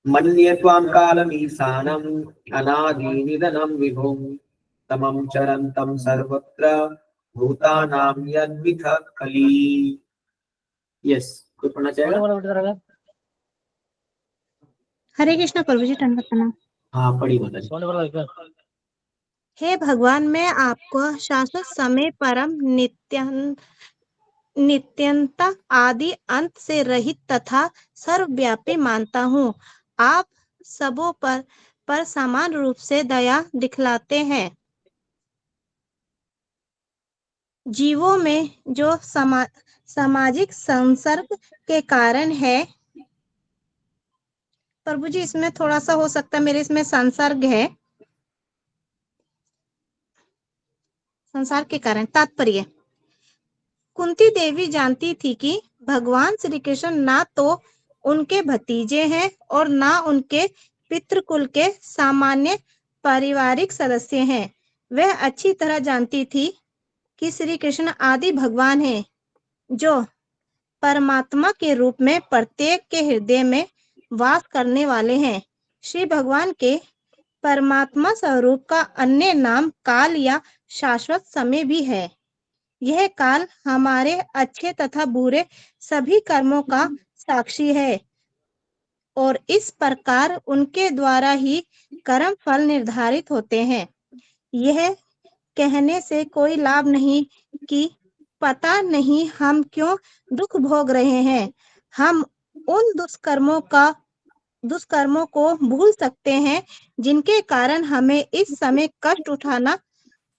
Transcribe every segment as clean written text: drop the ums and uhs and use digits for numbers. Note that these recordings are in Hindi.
मन्ये त्वां कालमीशानम् अनादिनिधनं विभुं तमं चरन्तं सर्वत्र भूतानां यद्विधः कली। यस, कोई पढ़ना चाहेगा? हरे कृष्ण प्रभु जी, दंडवत प्रणाम। हाँ पढ़ी माता। हे भगवान, मैं आपको शाश्वत समय, परम नित्यंता, आदि अंत से रहित तथा सर्वव्यापी मानता हूँ। आप सबों पर समान रूप से दया दिखलाते हैं। जीवों में जो सामाजिक संसर्ग के कारण है, प्रभु जी इसमें थोड़ा सा हो सकता है, मेरे इसमें संसर्ग है, संसार के कारण तात्पर्य। कुंती देवी जानती थी कि भगवान श्री कृष्ण ना तो उनके भतीजे हैं और ना उनके पितृकुल के सामान्य पारिवारिक सदस्य हैं। वह अच्छी तरह जानती थी कि श्री कृष्ण आदि भगवान हैं, जो परमात्मा के रूप में प्रत्येक के हृदय में वास करने वाले हैं। श्री भगवान के परमात्मा स्वरूप का अन्य नाम काल या शाश्वत समय भी है। यह काल हमारे अच्छे तथा बुरे सभी कर्मों का साक्षी है और इस प्रकार उनके द्वारा ही कर्म फल निर्धारित होते हैं। यह कहने से कोई लाभ नहीं कि पता नहीं हम क्यों दुख भोग रहे हैं। हम उन दुष्कर्मों को भूल सकते हैं जिनके कारण हमें इस समय कष्ट उठाना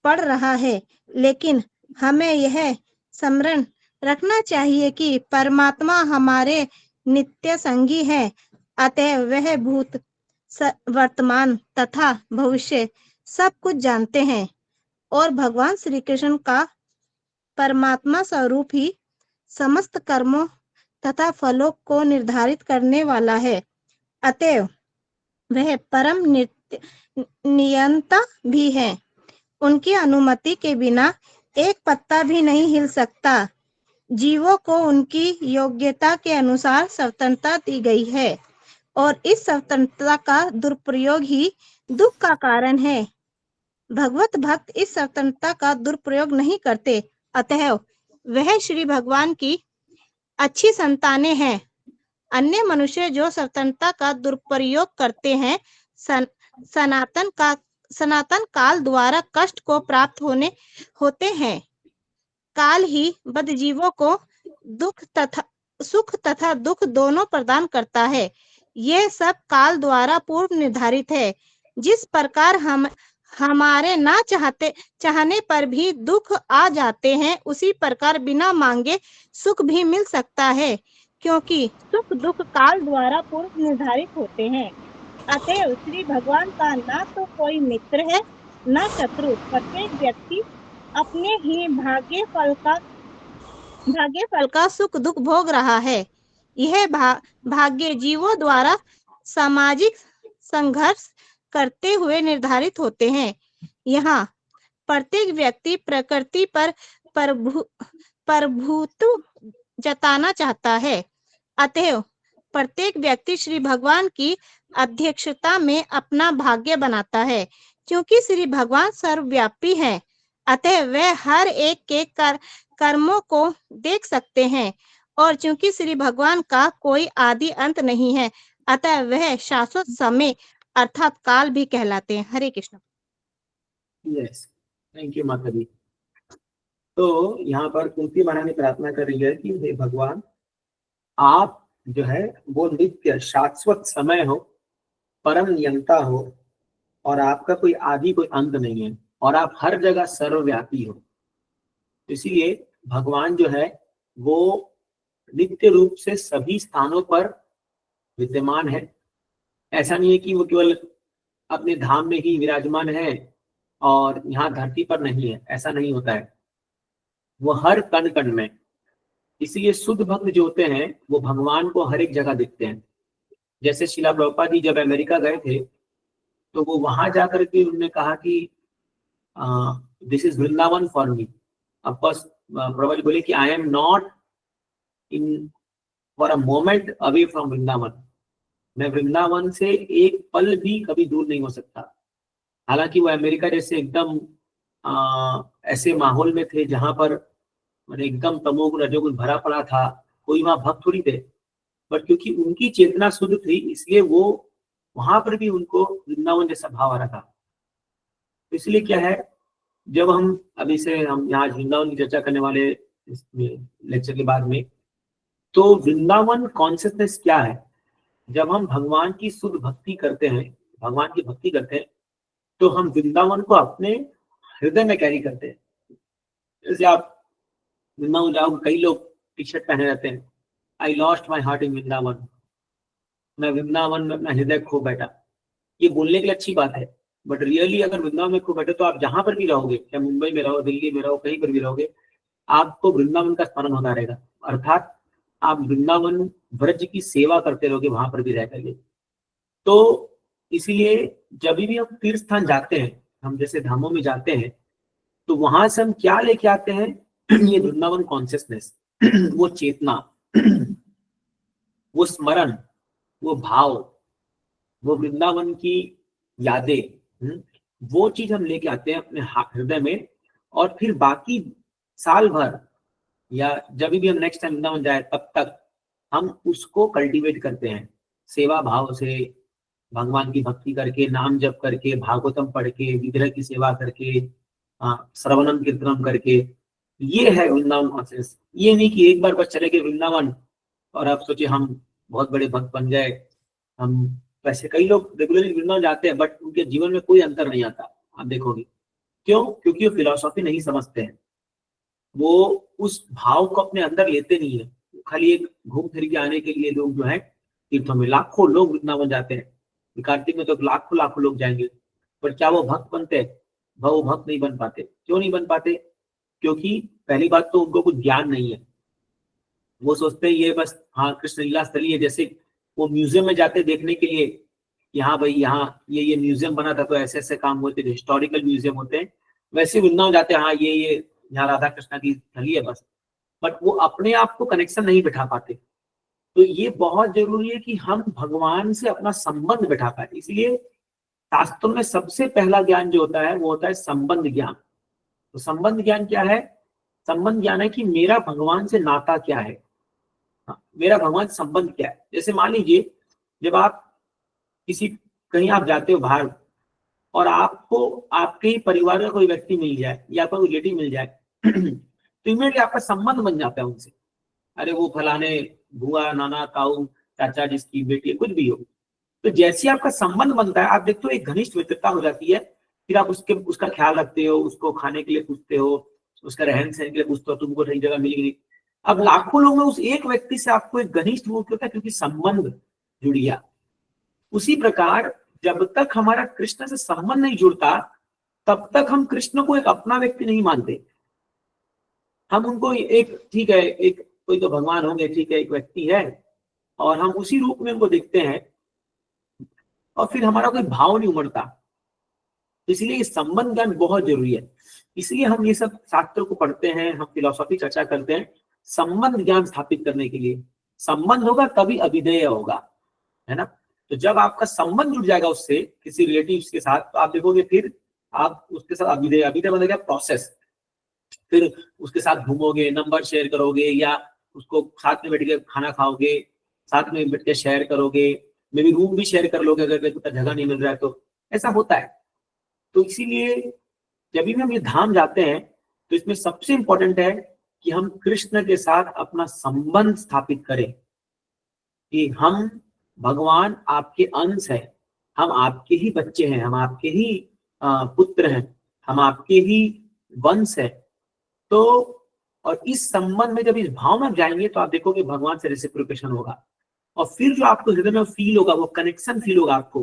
पड़ रहा है, लेकिन हमें यह स्मरण रखना चाहिए कि परमात्मा हमारे नित्य संगी है, अतः वह भूत, वर्तमान तथा भविष्य सब कुछ जानते हैं और भगवान श्री कृष्ण का परमात्मा स्वरूप ही समस्त कर्मों तथा फलों को निर्धारित करने वाला है। अतएव वह परम नियंता भी है। उनकी अनुमति के बिना एक पत्ता भी नहीं हिल सकता। जीवों को उनकी योग्यता के अनुसार स्वतंत्रता दी गई है और इस स्वतंत्रता का दुरुपयोग ही दुख का कारण है। भगवत भक्त इस स्वतंत्रता का दुरुपयोग नहीं करते, अतः वह श्री भगवान की अच्छी संतानें हैं। अन्य मनुष्य जो स्वतंत्रता का दुरुपयोग करते हैं, सनातन काल द्वारा कष्ट को प्राप्त होते हैं। काल ही बद्धजीवों को सुख तथा दुख दोनों प्रदान करता है। यह सब काल द्वारा पूर्व निर्धारित है। जिस प्रकार हम हमारे ना चाहने पर भी दुख आ जाते हैं, उसी प्रकार बिना मांगे सुख भी मिल सकता है, क्योंकि सुख दुख काल द्वारा पूर्व निर्धारित होते हैं। अतएव श्री भगवान का ना तो कोई मित्र है, ना शत्रु। प्रत्येक व्यक्ति अपने ही भाग्य फल का सुख दुख भोग रहा है। यह भाग्य जीवों द्वारा सामाजिक संघर्ष करते हुए निर्धारित होते हैं। यहाँ प्रत्येक व्यक्ति प्रकृति पर प्रभुत्व जताना चाहता है, अतः प्रत्येक व्यक्ति श्री भगवान की अध्यक्षता में अपना भाग्य बनाता है। क्योंकि श्री भगवान सर्वव्यापी हैं, अतः वह हर एक के कर्मों को देख सकते हैं और चूंकि श्री भगवान का कोई आदि अंत नहीं है, अतः वह शाश्वत समय अर्थात काल भी कहलाते हैं। Hare Krishna. Yes, thank you माता जी। तो यहाँ पर कुंती महारानी प्रार्थना कर रही है कि हे भगवान, आप जो है वो नित्य शाश्वत समय हो, परम नियंता हो और आपका कोई आदि कोई अंत नहीं है और आप हर जगह सर्वव्यापी हो। इसलिए भगवान जो है वो नित्य रूप से सभी स्थानों पर विद्यमान है। ऐसा नहीं है कि वो केवल अपने धाम में ही विराजमान है और यहाँ धरती पर नहीं है, ऐसा नहीं होता है। वो हर कण कण में, इसलिए शुद्ध भक्त जो होते हैं वो भगवान को हर एक जगह दिखते हैं। जैसे शिला प्रभुपाद जी जब अमेरिका गए थे तो वो वहां जाकर के उन्होंने कहा कि this is Vrindavan for me. Of course Prabhupada बोले कि I am not in for a moment away from Vrindavan, मैं वृंदावन से एक पल भी कभी दूर नहीं हो सकता। हालांकि वो अमेरिका जैसे एकदम ऐसे माहौल में थे जहां पर मैंने एकदम तमोगुण रजोगुण भरा पड़ा था, कोई वहां भक्त थोड़ी थे, बट क्योंकि उनकी चेतना शुद्ध थी इसलिए वो वहां पर भी उनको वृंदावन जैसा भाव आ रहा था। तो इसलिए क्या है, जब हम अभी से हम यहाँ वृंदावन की चर्चा करने वाले लेक्चर के बाद में, तो वृंदावन कॉन्शियसनेस क्या है। जब हम भगवान की शुद्ध भक्ति करते हैं, भगवान की भक्ति करते हैं, तो हम वृंदावन को अपने हृदय में कैरी करते हैं। जैसे आप वृंदावन जाओ, कई लोग टी शर्ट पहने रहते हैं, I lost my heart in Vrindavan, मैं वृंदावन में अपना हृदय खो बैठा। ये बोलने के लिए अच्छी बात है, बट रियली अगर वृंदावन में खो बैठे तो आप जहां पर भी रहोगे, चाहे मुंबई में रहो, दिल्ली में रहो, कहीं पर भी रहोगे, आपको वृंदावन का स्मरण होता रहेगा। अर्थात आप वृंदावन ब्रज की सेवा करते रहोगे वहां पर भी रह करके। तो इसीलिए जब भी हम तीर्थ स्थान जाते हैं, हम जैसे धामों में जाते हैं, तो वहां से हम क्या लेके आते हैं, ये वृंदावन कॉन्शियसनेस, वो चेतना, वो स्मरण, वो भाव, वो वृंदावन की यादें, वो चीज हम लेके आते हैं अपने हृदय में। और फिर बाकी साल भर या जब भी हम नेक्स्ट टाइम वृंदावन जाए तब तक हम उसको कल्टीवेट करते हैं, सेवा भाव से, भगवान की भक्ति करके, नाम जप करके, भागवतम पढ़ के, विग्रह की सेवा करके, श्रवणम कीर्तनम करके। ये है वृंदावन कॉन्शियस। ये नहीं कि एक बार बस चले गए वृंदावन और आप सोचे हम बहुत बड़े भक्त बन गए। हम वैसे कई लोग रेगुलरली वृंदावन जाते हैं बट उनके जीवन में कोई अंतर नहीं आता, आप देखोगे। क्यों? क्योंकि वो फिलॉसफी नहीं समझते हैं, वो उस भाव को अपने अंदर लेते नहीं है। खाली एक घूम फिर के आने के लिए लोग जो है तीर्थों में, लाखों लोग वृंदावन जाते हैं, कार्तिक में तो लाखों लाखों लोग जाएंगे, पर क्या वो भक्त बनते हैं? वो भक्त नहीं बन पाते। क्यों नहीं बन पाते? क्योंकि पहली बात तो उनको कुछ ज्ञान नहीं है। वो सोचते हैं ये बस हाँ कृष्ण लीला स्थली है। जैसे वो म्यूजियम में जाते देखने के लिए कि हाँ भाई यहाँ ये म्यूजियम बना था तो ऐसे ऐसे काम होते, जो हिस्टोरिकल म्यूजियम होते हैं, वैसे वृंदावन जाते हैं, हाँ ये यहाँ राधा कृष्ण की स्थली है बस, बट वो अपने आप को कनेक्शन नहीं बिठा पाते। तो ये बहुत जरूरी है कि हम भगवान से अपना संबंध बिठा पाए। इसलिए शास्त्रों में सबसे पहला ज्ञान जो होता है वो होता है संबंध ज्ञान। तो संबंध ज्ञान क्या है? संबंध ज्ञान है कि मेरा भगवान से नाता क्या है, मेरा भगवान से संबंध क्या है। जैसे मान लीजिए जब आप किसी कहीं आप जाते हो बाहर और आपको आपके ही परिवार का कोई व्यक्ति मिल जाए या कोई रिलेटिव मिल जाए तो इमीडिएटली आपका संबंध बन जाता है उनसे। अरे वो फलाने बुआ, नाना, ताऊ, चाचा जिसकी बेटी है, कुछ भी हो। तो जैसे आपका संबंध बनता है, आप देखते हो एक घनिष्ठ मित्रता हो जाती है। फिर आप उसका ख्याल रखते हो, उसको खाने के लिए पूछते हो, उसका रहन सहन के लिए पूछते हो, तुमको सही जगह मिलेगी नहीं। अब लाखों लोगों में उस एक व्यक्ति से आपको एक घनिष्ठ वो होता है क्योंकि संबंध जुड़ गया। उसी प्रकार जब तक हमारा कृष्ण से संबंध नहीं जुड़ता तब तक हम कृष्ण को एक अपना व्यक्ति नहीं मानते। हम उनको एक ठीक है, एक कोई तो भगवान होंगे, ठीक है, एक व्यक्ति है और हम उसी रूप में उनको देखते हैं और फिर हमारा कोई भाव नहीं उमड़ता। इसलिए संबंध ज्ञान बहुत जरूरी है। इसलिए हम ये सब शास्त्र को पढ़ते हैं, हम फिलॉसफी चर्चा करते हैं संबंध ज्ञान स्थापित करने के लिए। संबंध होगा तभी अभिधेय होगा, है ना। तो जब आपका संबंध जुड़ जाएगा उससे, किसी रिलेटिव्स के साथ, तो आप देखोगे फिर आप उसके साथ अभिधेय, अभिधेय मतलब क्या? प्रोसेस। फिर उसके साथ घूमोगे, नंबर शेयर करोगे या उसको साथ में बैठ के खाना खाओगे, साथ में बैठ के शेयर करोगे, मे भी रूम भी शेयर कर लोगे अगर कोई जगह नहीं मिल रहा है तो। ऐसा होता है। तो इसीलिए जब भी हम ये धाम जाते हैं तो इसमें सबसे इंपॉर्टेंट है कि हम कृष्ण के साथ अपना संबंध स्थापित करें कि हम भगवान आपके अंश है, हम आपके ही बच्चे हैं, हम आपके ही पुत्र हैं, हम आपके ही वंश है। तो और इस संबंध में जब इस भाव में जाएंगे तो आप देखोगे भगवान से रेसिप्रोकेशन होगा और फिर जो आपको हृदय में फील होगा, वो कनेक्शन फील होगा आपको,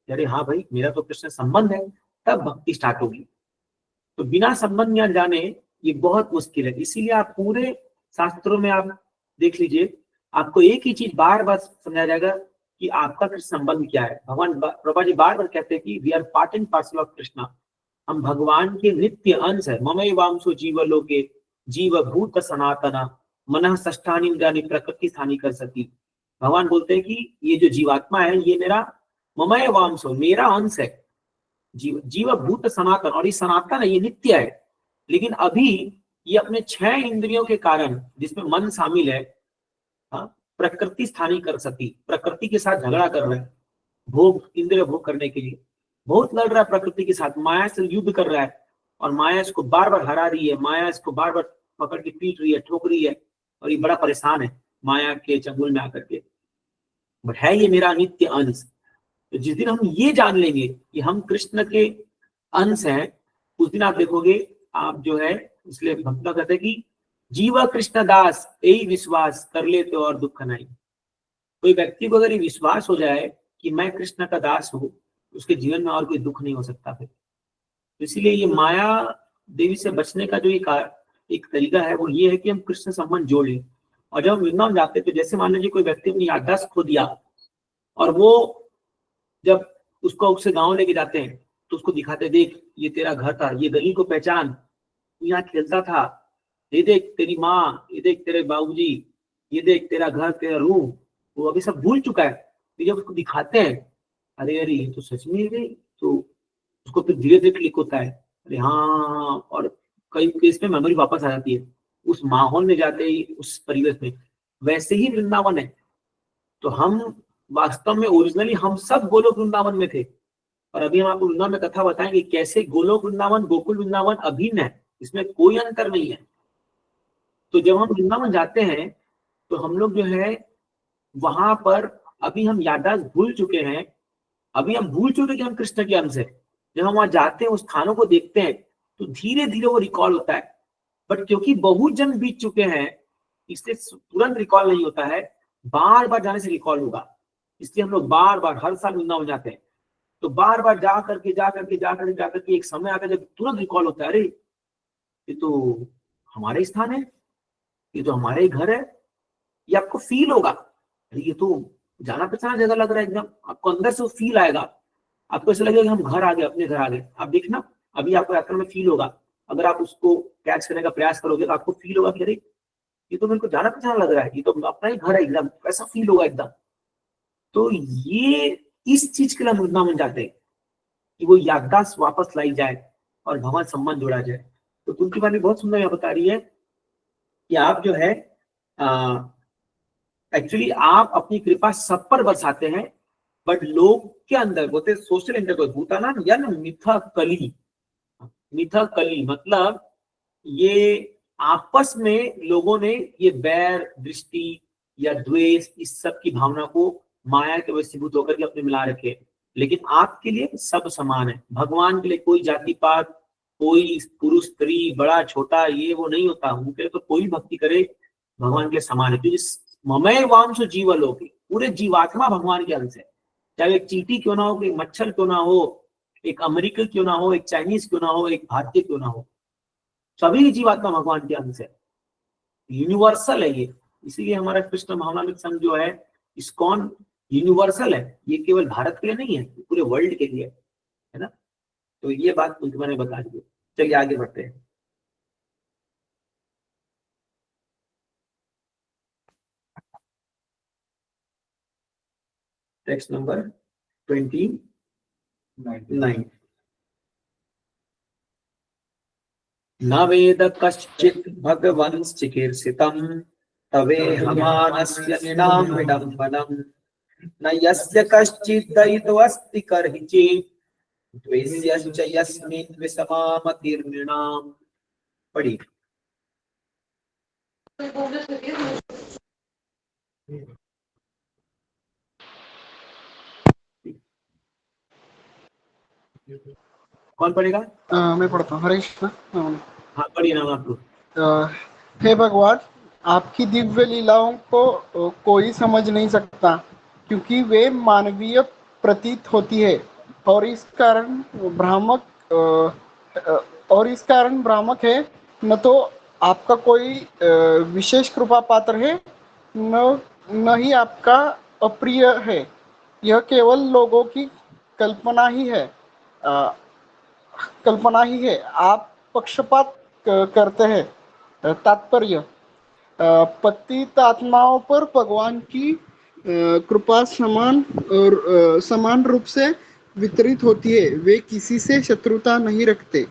अरे हाँ भाई मेरा तो कृष्ण संबंध है, तब भक्ति स्टार्ट होगी। तो बिना संबंध ज्ञान जाने ये बहुत मुश्किल है। इसीलिए आप पूरे शास्त्रों में आप देख लीजिए, आपको एक ही चीज बार बार समझाया जाएगा कि आपका कृष्ण संबंध क्या है। भगवान प्रभा जी बार बार कहते हैं कि we are part and parcel of Krishna, हम भगवान के नित्य अंश है। ममई वामसो जीव लोके जीव भूत सनातना मन षष्ठानी जानी प्रकृति स्थानी कर सकी। भगवान बोलते हैं कि ये जो जीवात्मा है ये मेरा ममय वांशो, मेरा अंश है। जीव भूत सनातन, और ये सनातन है, ये नित्य है। लेकिन अभी ये अपने 6 इंद्रियों के कारण, जिसमें मन शामिल है, प्रकृति स्थानी कर सकती, प्रकृति के साथ झगड़ा कर रहा है, भोग इंद्रिय भोग करने के लिए बहुत लड़ रहा है प्रकृति के साथ, माया से युद्ध कर रहा है, और माया इसको बार बार हरा रही है, माया इसको बार बार पकड़ के पीट रही है, ठोक रही है, और ये बड़ा परेशान है माया के चंगुल में आकर के। बट है ये मेरा नित्य अंश। तो जिस दिन हम ये जान लेंगे कि हम कृष्ण के अंश हैं, उस दिन आप देखोगे आप जो है, इसलिए भक्त कहते हैं कि जीवा कृष्ण दास यही विश्वास कर ले तो और दुख नहीं। कोई व्यक्ति को अगर ये विश्वास हो जाए कि मैं कृष्ण का दास हूँ, उसके जीवन में और कोई दुख नहीं हो सकता फिर। तो इसीलिए ये माया देवी से बचने का जो एक तरीका है वो ये है कि हम कृष्ण संबंध जोड़ लें। और जब हम वृंदावन जाते हैं तो जैसे मान लीजिए कोई व्यक्ति अपनी याददाश्त खो दिया, और वो जब उसको उससे गांव लेके जाते हैं तो उसको दिखाते, देख ये तेरा घर था, ये गली को पहचान, तू यहाँ खेलता था, ये देख तेरी माँ, ये देख तेरे बाबूजी, ये देख तेरा घर, तेरा रूम, वो अभी सब भूल चुका है। तो जब उसको दिखाते हैं, अरे अरे ये तो सच में है, तो उसको फिर धीरे धीरे क्लिक होता है, अरे हाँ। और कई केस में मेमोरी वापस आ जाती है उस माहौल में जाते ही, उस परिवेश में। वैसे ही वृंदावन है। तो हम वास्तव में ओरिजिनली हम सब गोलोक वृंदावन में थे, और अभी हम आपको वृंदावन में कथा बताएंगे कैसे गोलोक वृंदावन गोकुल वृंदावन अभिन्न है, इसमें कोई अंतर नहीं है। तो जब हम वृंदावन जाते हैं तो हम लोग जो है वहां पर, अभी हम याददाश्त भूल चुके हैं, अभी हम भूल चुके कि हम कृष्ण के अंश है। जब हम वहां जाते हैं, उस स्थानों को देखते हैं, तो धीरे धीरे वो रिकॉल होता है। बट क्योंकि बहुत जन बीत चुके हैं, इसलिए तुरंत रिकॉल नहीं होता है, बार बार जाने से रिकॉल होगा। इसलिए हम लोग बार बार हर साल वृंदावन जाते हैं, तो बार बार जा करके एक समय आता है जब तुरंत रिकॉल होता है, अरे ये तो हमारे स्थान है, ये तो हमारे ही घर है। ये आपको फील होगा, अरे ये तो जाना पहचाना जगह लग रहा है एकदम, आपको अंदर से वो फील आएगा, आपको ऐसा लगेगा कि हम घर आ गए, अपने घर आ गए। आप देखना अभी आपको यात्रा में फील होगा, अगर आप उसको कैच करने का प्रयास करोगे तो आपको फील होगा कि अरे ये तो मेरे को जाना पहचाना लग रहा है, ये तो अपना ही घर है एकदम, ऐसा फील होगा एकदम। तो ये इस चीज के लिए हम वृंदावन जाते हैं कि वो याददाश्त वापस लाई जाए और भगवान संबंध जोड़ा जाए। तो तुलसी वाली बहुत सुंदर यहाँ बता रही है कि आप जो है एक्चुअली आप अपनी कृपा सब पर बरसाते हैं, बट लोग के अंदर बोलते सोशल इंटरकोर्स भूताना या ना मिथकली, मिथकली मतलब ये आपस में लोगों ने ये बैर दृष्टि या द्वेष इस सब की भावना को माया के वशीभूत होकर के अपने मिला रखे। लेकिन आपके लिए सब समान है। भगवान के लिए कोई जाति पात, कोई पुरुष स्त्री, बड़ा छोटा, ये वो नहीं होता। उनके लिए तो कोई भक्ति करे भगवान के समान है। क्योंकि ममय वांश जीवलोक, पूरे जीवात्मा भगवान के अंश है। चाहे एक चींटी क्यों ना हो, एक मच्छर क्यों ना हो, एक अमेरिकन क्यों ना हो, एक चाइनीज क्यों ना हो, एक भारतीय क्यों ना हो, सभी जीवात्मा भगवान के अंश है, यूनिवर्सल है ये। इसीलिए हमारा कृष्ण भावनामृत संघ जो है इस्कॉन यूनिवर्सल है, ये केवल भारत के लिए नहीं है, पूरे वर्ल्ड के लिए है ना। तो ये बात मैंने बता दी। चलिए आगे बढ़ते हैं। Text number 29। न वेद कश्चित् भगवन् चिकीर्षितं तवेहमानस्य निनाम विडम्बनम् न यस्य कश्चित् दयितोऽस्ति कर्हिचित् द्वेष्यश्च यस्मिन् विषमामतिर्नृणाम्। पढ़िए। कौन पढ़ेगा? मैं पढ़ता हूँ। हरे कृष्ण। हाँ पढ़िए नाम आपको। हे भगवान, आपकी दिव्य लीलाओं को कोई समझ नहीं सकता, क्योंकि वे मानवीय प्रतीत होती है, और इस कारण भ्रामक है। न तो आपका कोई विशेष कृपा पात्र है, न ही आपका अप्रिय है। यह केवल लोगों की कल्पना ही है। आप पक्षपात करते हैं। तात्पर्य, पतित आत्माओं पर भगवान की कृपा समान और समान रूप से वितरित होती है। वे किसी से शत्रुता नहीं रखते।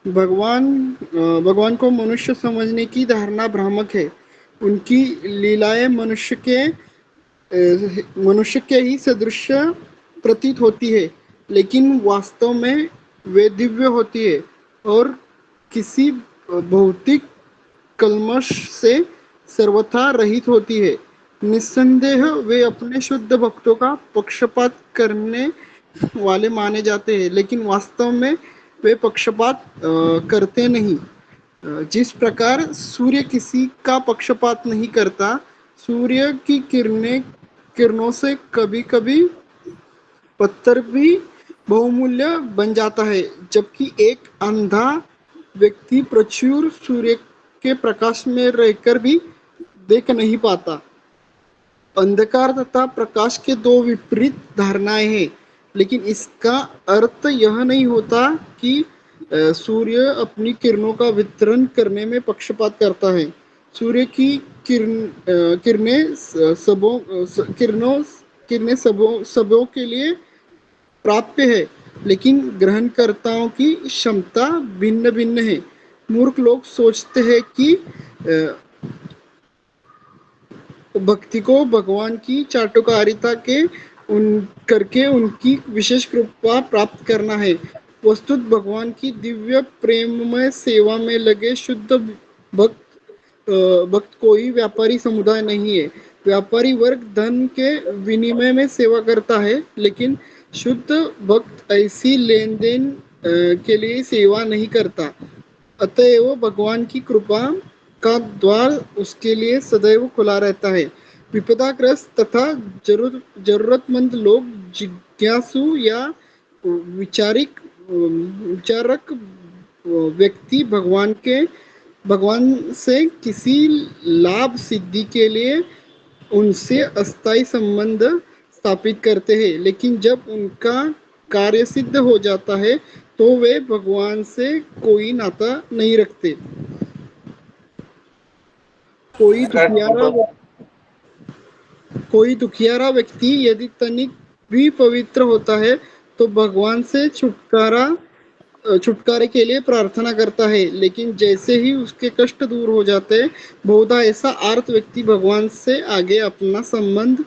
भगवान को मनुष्य समझने की धारणा भ्रामक है। उनकी लीलाएं मनुष्य के ही सदृश प्रतीत होती है, लेकिन वास्तव में वे दिव्य होती है और किसी भौतिक कल्मश से सर्वथा रहित होती है। निस्संदेह वे अपने शुद्ध भक्तों का पक्षपात करने वाले माने जाते हैं, लेकिन वास्तव में वे पक्षपात करते नहीं। जिस प्रकार सूर्य किसी का पक्षपात नहीं करता, सूर्य की किरणों से कभी कभी पत्थर भी बहुमूल्य बन जाता है, जबकि एक अंधा व्यक्ति प्रचुर सूर्य के प्रकाश में रहकर भी देख नहीं पाता। अंधकार तथा प्रकाश के दो विपरीत धारणाएं हैं, लेकिन इसका अर्थ यह नहीं होता कि सूर्य अपनी किरणों का वितरण करने में पक्षपात करता है। सूर्य की किरणें सबों के लिए प्राप्य है, लेकिन ग्रहणकर्ताओं की क्षमता भिन्न भिन्न है। मूर्ख लोग सोचते हैं कि भक्ति को भगवान की चाटुकारिता के करके उनकी विशेष कृपा प्राप्त करना है। वस्तुत भगवान की दिव्य प्रेममय सेवा में लगे शुद्ध भक्त कोई व्यापारी समुदाय नहीं है। व्यापारी वर्ग धन के विनिमय में सेवा करता है, लेकिन शुद्ध भक्त ऐसी लेन देन के लिए सेवा नहीं करता। अतएव भगवान की कृपा का द्वार उसके लिए सदैव खुला रहता है। विपदाग्रस्त तथा जरूरतमंद लोग, जिज्ञासु या विचारक व्यक्ति भगवान से किसी लाभ सिद्धि के लिए उनसे अस्थायी संबंध स्थापित करते हैं, लेकिन जब उनका कार्य सिद्ध हो जाता है तो वे भगवान से कोई नाता नहीं रखते। कोई दुखियारा व्यक्ति यदि तनिक भी पवित्र होता है तो भगवान से छुटकारे के लिए प्रार्थना करता है, लेकिन जैसे ही उसके कष्ट दूर हो जाते हैं, बहुधा ऐसा आर्त व्यक्ति भगवान से आगे अपना संबंध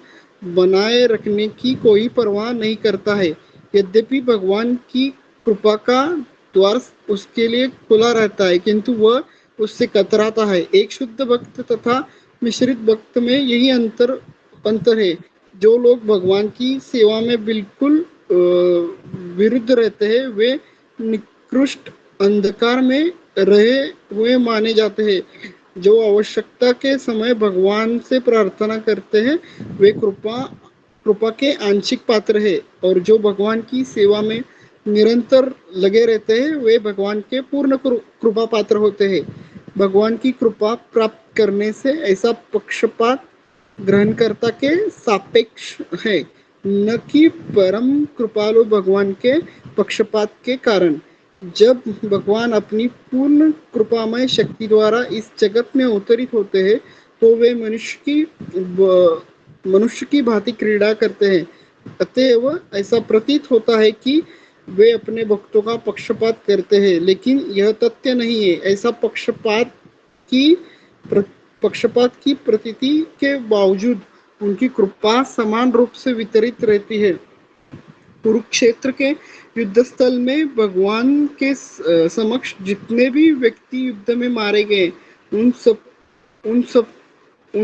बनाए रखने की कोई परवाह नहीं करता है। यद्यपि भगवान की कृपा का द्वार उसके लिए खुला रहता है, किंतु वह उससे कतराता है। एक शुद्ध भक्त तथा मिश्रित भक्त में यही अंतर है। जो लोग भगवान की सेवा में बिल्कुल विरुद्ध रहते हैं, वे निकृष्ट अंधकार में रहे हुए माने जाते हैं। जो आवश्यकता के समय भगवान से प्रार्थना करते हैं, वे कृपा के आंशिक पात्र है, और जो भगवान की सेवा में निरंतर लगे रहते हैं, वे भगवान के पूर्ण कृपा पात्र होते हैं। भगवान की कृपा प्राप्त करने से ऐसा पक्षपात ग्रहणकर्ता के सापेक्ष है, न कि परम कृपालु भगवान के पक्षपात के कारण। जब भगवान अपनी पूर्ण कृपामय शक्ति द्वारा इस जगत में अवतरित होते हैं, तो वे मनुष्य की भांति क्रीड़ा करते हैं। अतएव ऐसा प्रतीत होता है कि वे अपने भक्तों का पक्षपात करते हैं, लेकिन यह तथ्य नहीं है। ऐसा पक्षपात की प्रतीति के बावजूद उनकी कृपा समान रूप से वितरित रहती है। कुरुक्षेत्र के युद्ध स्थल में भगवान के समक्ष जितने भी व्यक्ति युद्ध में मारे गए, उन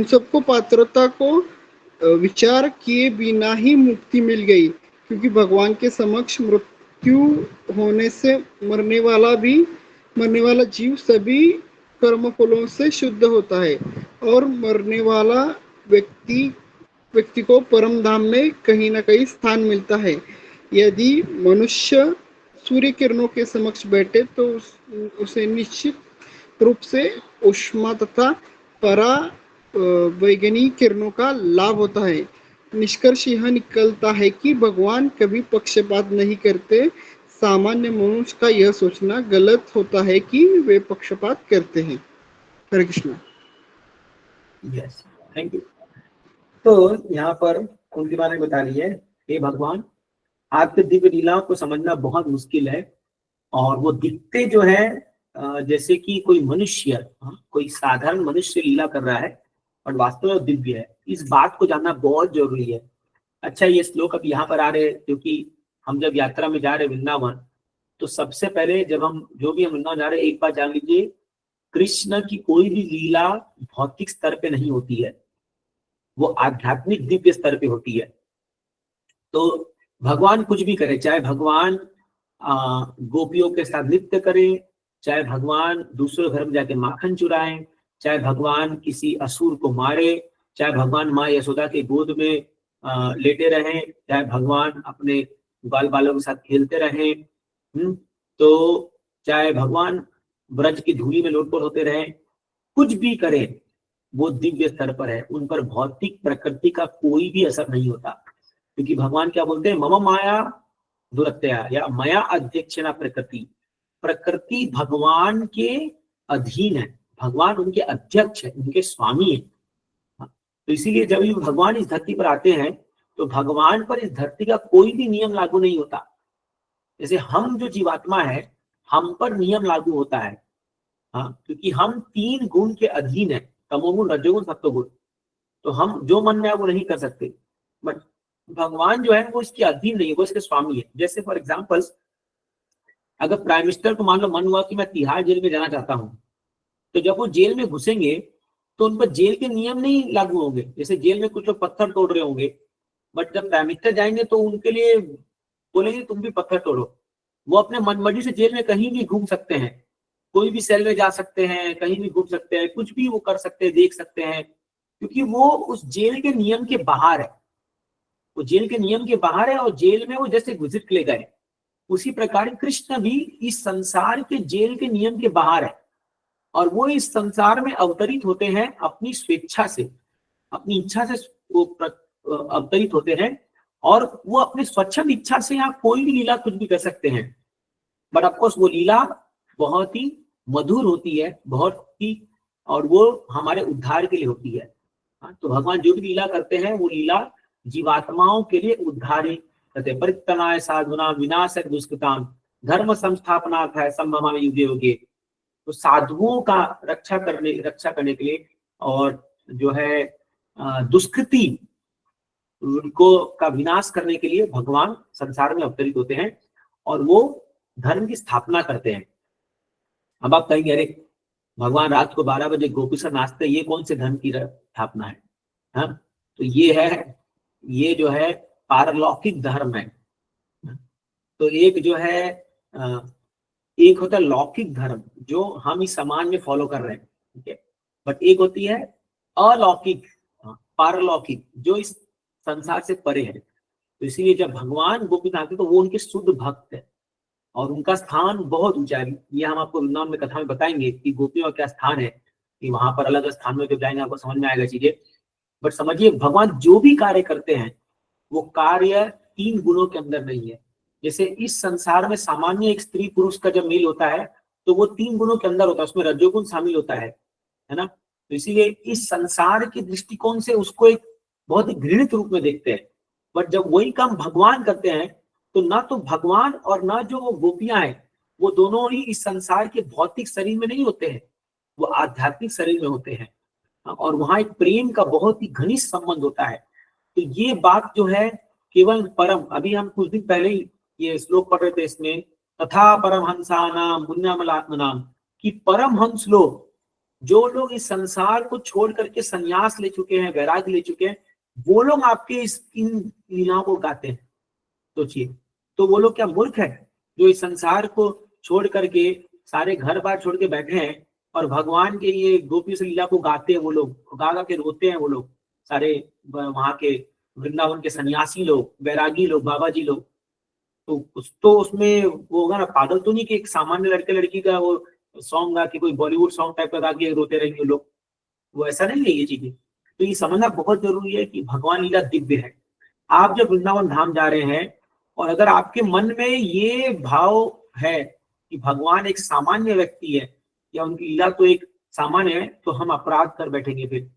सबको पात्रता को विचार किए बिना ही मुक्ति मिल गई, क्योंकि भगवान के समक्ष मृत्यु होने से मरने वाला जीव सभी कर्म फलों से शुद्ध होता है, और मरने वाला व्यक्ति को परम धाम में कहीं न कहीं स्थान मिलता है। यदि मनुष्य सूर्य किरणों के समक्ष बैठे तो उसे निश्चित रूप से ऊष्मा तथा परा वैज्ञानिक किरणों का लाभ होता है। निष्कर्ष यह निकलता है कि भगवान कभी पक्षपात नहीं करते। सामान्य मनुष्य का यह सोचना गलत होता है कि वे पक्षपात करते हैं। Hare Krishna. Yes, thank you. तो यहाँ पर कुंती महारानी बता रही है, हे भगवान आपके दिव्य लीलाओं को समझना बहुत मुश्किल है, और वो दिखते जो है जैसे कि कोई मनुष्य, कोई साधारण मनुष्य लीला कर रहा है, और वास्तव में दिव्य है। इस बात को जानना बहुत जरूरी है। अच्छा, ये श्लोक अब यहाँ पर आ रहे हैं क्योंकि हम जब यात्रा में जा रहे वृंदावन, तो सबसे पहले जब हम जो भी हम वृंदावन जा रहे हैं, एक बात जान लीजिए, कृष्ण की कोई भी लीला भौतिक स्तर पे नहीं होती है, वो आध्यात्मिक दिव्य स्तर पे होती है। तो भगवान कुछ भी करे, चाहे भगवान गोपियों के साथ नृत्य करें, चाहे भगवान दूसरे घर में जाके माखन चुराएं, चाहे भगवान किसी असुर को मारे, चाहे भगवान माँ यशोदा के गोद में लेटे रहें, चाहे भगवान अपने बाल बालों के साथ खेलते रहें, तो चाहे भगवान ब्रज की धूली में लोटपोट होते रहें, कुछ भी करें वो दिव्य स्तर पर है, उन पर भौतिक प्रकृति का कोई भी असर नहीं होता। क्योंकि भगवान क्या बोलते हैं, मम माया दुरत्या या मया अध्यक्षना प्रकृति, प्रकृति भगवान के अधीन है, भगवान उनके अध्यक्ष है, उनके स्वामी है। तो इसीलिए जब भी भगवान इस धरती पर आते हैं तो भगवान पर इस धरती का कोई भी नियम लागू नहीं होता। जैसे हम जो जीवात्मा है, हम पर नियम लागू होता है, क्योंकि हम 3 गुण के अधीन है, तमोगुण, रजोगुण, सत्वगुण। तो हम जो मन में है वो नहीं कर सकते, बट भगवान जो है वो इसके अधीन नहीं है, वो इसके स्वामी है। जैसे फॉर एग्जाम्पल, अगर प्राइम मिनिस्टर को मान लो मन हुआ कि मैं तिहाड़ जेल में जाना चाहता हूँ, तो जब वो जेल में घुसेंगे तो उन पर जेल के नियम नहीं लागू होंगे। जैसे जेल में कुछ लोग पत्थर तोड़ रहे होंगे, बट जब प्राइम मिनिस्टर जाएंगे तो उनके लिए बोलेंगे तुम भी पत्थर तोड़ो। वो अपने मनमर्जी से जेल में कहीं भी घूम सकते हैं, कोई भी सेल में जा सकते हैं, कहीं भी घूम सकते हैं, कुछ भी वो कर सकते हैं, देख सकते हैं, क्योंकि वो उस जेल के नियम के बाहर है। वो जेल के नियम के बाहर है और जेल में वो जैसे गुजर ले गए, उसी प्रकार कृष्ण भी इस संसार के जेल के नियम के बाहर है, और वो इस संसार में अवतरित होते हैं अपनी स्वेच्छा से, अपनी इच्छा से वो अवतरित होते हैं, और वो अपनी स्वच्छंद इच्छा से यहाँ कोई भी लीला कुछ भी कर सकते हैं। बट ऑफकोर्स वो लीला बहुत ही मधुर होती है, बहुत ही, और वो हमारे उद्धार के लिए होती है। तो भगवान जो भी लीला करते हैं वो लीला जीवात्माओं के लिए उद्धार करते हैं। परित्राणाय साधूनां विनाशाय दुष्कृतां धर्म संस्थापनार्थाय संभवामि युगे युगे। तो साधुओं का रक्षा करने के लिए, और जो है दुष्कृति को का विनाश करने के लिए भगवान संसार में अवतरित होते हैं, और वो धर्म की स्थापना करते हैं। अब आप कहेंगे अरे भगवान रात को 12 बजे गोपी से नाचते, ये कौन से धर्म की स्थापना है? तो ये जो है पारलौकिक धर्म है। तो एक जो है एक होता है लौकिक धर्म जो हम इस समाज में फॉलो कर रहे हैं, ठीक है, बट एक होती है अलौकिक, पारलौकिक, जो इस संसार से परे है। तो इसीलिए जब भगवान गोपी आते तो वो उनके शुद्ध भक्त है, और उनका स्थान बहुत ऊंचा है। ये हम आपको वृंदावन में कथा में बताएंगे कि गोपियों का क्या स्थान है, कि वहां पर अलग स्थान में जब जाएंगे आपको समझ में आएगा चीजें। बट समझिए, भगवान जो भी कार्य करते हैं वो कार्य 3 गुणों के अंदर नहीं है। जैसे इस संसार में सामान्य एक स्त्री पुरुष का जब मेल होता है तो वो 3 गुणों के अंदर होता है, उसमें रजोगुण शामिल होता है ना। तो इसीलिए इस संसार के दृष्टिकोण से उसको एक बहुत ही घृणित रूप में देखते हैं। बट जब वही काम भगवान करते हैं तो ना तो भगवान और ना जो वो गोपियां हैं, वो दोनों ही इस संसार के भौतिक शरीर में नहीं होते हैं, वो आध्यात्मिक शरीर में होते हैं, और वहां एक प्रेम का बहुत ही घनिष्ठ संबंध होता है। तो ये बात जो है केवल परम, अभी हम कुछ दिन पहले ही ये श्लोक पढ़ रहे थे, इसमें तथा परमहंसानाम पुण्यमलात्मनाम, कि परमहंस लोग, जो लोग इस संसार को छोड़ करके संन्यास ले चुके हैं, वैराग्य ले चुके हैं, वो लोग आपके इन लीलाओं को गाते हैं। सोचिए, तो वो लोग क्या मूर्ख है जो इस संसार को छोड़ करके सारे घर बार छोड़ के बैठे हैं और भगवान के ये गोपी से लीला को गाते हैं? वो लोग गा गा के रोते हैं, वो लोग सारे वहां के वृंदावन के सन्यासी लोग, वैरागी लोग, बाबा जी लोग। तो उसमें वो होगा ना, पागल तो नहीं कि एक सामान्य लड़के लड़की का वो सॉन्ग गा के, कोई बॉलीवुड सॉन्ग टाइप का गा के रोते रहेंगे लोग, वो ऐसा नहीं है ये चीजें। तो ये समझना बहुत जरूरी है कि भगवान लीला दिव्य है। आप जब वृंदावन धाम जा रहे हैं और अगर आपके मन में ये भाव है कि भगवान एक सामान्य व्यक्ति है या उनकी लीला तो एक सामान्य है, तो हम अपराध कर बैठेंगे फिर,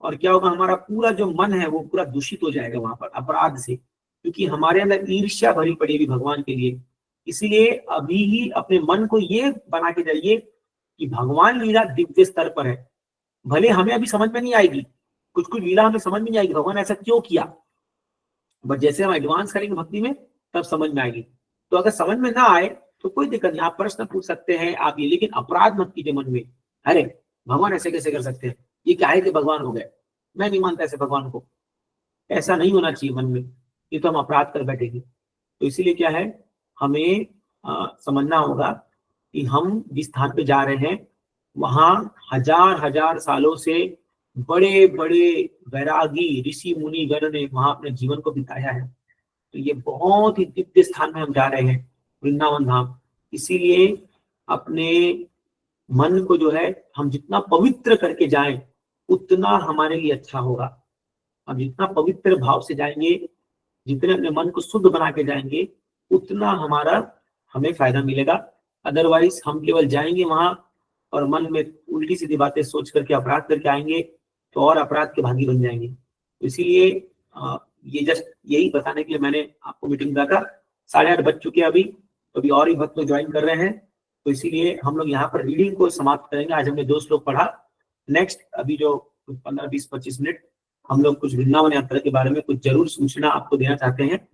और क्या होगा, हमारा पूरा जो मन है वो पूरा दूषित हो जाएगा वहां पर अपराध से, क्योंकि हमारे अंदर ईर्ष्या भरी पड़ी हुई भगवान के लिए। इसलिए अभी ही अपने मन को ये बना के जाइए कि भगवान लीला दिव्य स्तर पर है। भले हमें अभी समझ में नहीं आएगी, कुछ कुछ लीला हमें समझ में नहीं आएगी भगवान ऐसा क्यों किया, बट जैसे हम एडवांस करेंगे भक्ति में तब समझ में आएगी। तो अगर समझ में ना आए तो कोई दिक्कत नहीं, आप प्रश्न पूछ सकते हैं आप ये, लेकिन अपराध मत कीजिए मन में, अरे भगवान ऐसे कैसे कर सकते हैं, ये क्या है कि भगवान हो गए, मैं नहीं मानता ऐसे भगवान को, ऐसा नहीं होना चाहिए मन में, ये तो हम अपराध कर बैठेंगे। तो इसीलिए क्या है, हमें समझना होगा कि हम जिस स्थान पे जा रहे हैं वहां हजार हजार सालों से बड़े बड़े वैरागी ऋषि मुनि गण ने वहां अपने जीवन को बिताया है। तो ये बहुत ही दिव्य स्थान में हम जा रहे हैं, वृंदावन धाम। इसीलिए अपने मन को जो है हम जितना पवित्र करके जाएं उतना हमारे लिए अच्छा होगा। हम जितना पवित्र भाव से जाएंगे, जितने अपने मन को शुद्ध बना के जाएंगे, उतना हमें फायदा मिलेगा। अदरवाइज हम केवल जाएंगे वहां और मन में उल्टी सीधी बातें सोच करके अपराध करके आएंगे तो और अपराध के भागी बन जाएंगे। तो इसीलिए ये जस्ट यही बताने के लिए मैंने आपको मीटिंग रखा। 8:30 बज चुके हैं अभी और ही भक्त लोग ज्वाइन कर रहे हैं, तो इसीलिए हम लोग यहाँ पर रीडिंग को समाप्त करेंगे। आज हमने 2 श्लोक पढ़ा। नेक्स्ट अभी जो 15, 20, 25 मिनट हम लोग कुछ वृंदावन यात्रा के बारे में कुछ जरूर सूचना आपको देना चाहते हैं।